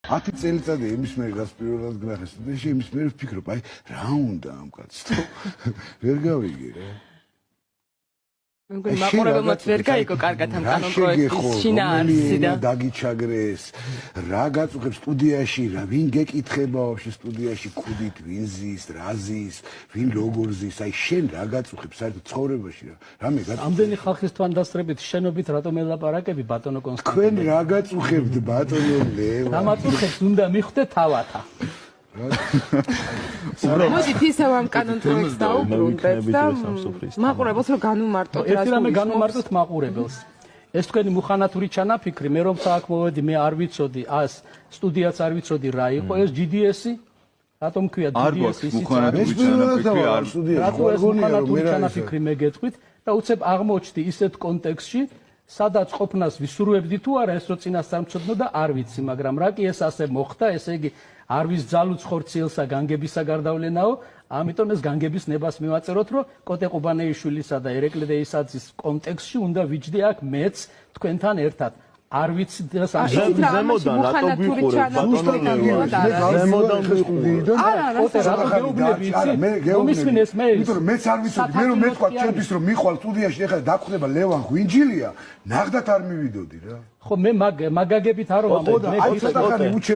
10 წელიწადი იმის მე გას პირველად გნახეს და იმის მე ვფიქრობ აი რა უნდა ამ კაცს ვერ გავიგე რა მეგონი მაყურებელმაც ვერ გაიგო კარგად ამ კანონ პროექტის შინაარსი და დაგიჩაგრეს რა გაწუხებს სტუდიაში რა ვინ გეკითხება ვაფშე სტუდიაში ქუდით ვინ ზის რა ზის ვინ როგორ ზის აი შენ რა გაწუხებს საერთოდ ცხოვრებაში რამე გაწუხებს ამდენი ხალხის თვალდასწრებით შენობით რატომ ელაპარაკები ბატონო კონსტანტინე თქვენ რა გაწუხებთ ბატონო ლევა დამაწუხებს უნდა მიხვდე თავათა მოდით ისევ ამ კანონ პროექტს დაუბრუნდეთ და მაყურებელს რომ განუმარტოთ ერთი რამე განუმარტოთ მაყურებელს ეს თქვენი მუხანათური ჩანაფიქრი მე რომ აქ მოვედი მე არ ვიცოდი ას სტუდიაც არ ვიცოდი რა იყო ეს GDS-ი რატომ ქვია GDS-ი მუხანათური ჩანაფიქრი მე გეტყვით და უცებ აღმოჩნდი ისეთ კონტექსტში სადაც ყოფნას ვისურვებდი თუ არა ეს რო წინასწარ მწოდნო და არ ვიცი მაგრამ რა კი ეს ასე მოხდა ესე იგი არ ვის ძალუც ხორციელსა განგებისა გარდავლენაო ამიტომ ეს განგების ნებას მივაწეროთ რომ კოტე ყუბანეიშვილისა და ერეკლე დეისაძის კონტექსტში უნდა ვიჯდე აქ მეც თქვენთან ერთად არ ვიცი და ზემოდან რატო გვიყურებ ბატონო ზემოდან ვიყურებ კოტე რატო გეუბნები იცი მომისმინეს მე იმიტომ რომ მეც არ ვიცოდი მე რომ მეთქვა ჩემთვის რომ მიხვალ სტუდიაში ეხლა დაგხვდება ლევან ღვინჯილია ნახდათ არ მივიდოდი რა ხო მე მაგაგებით არ ვამბობ მე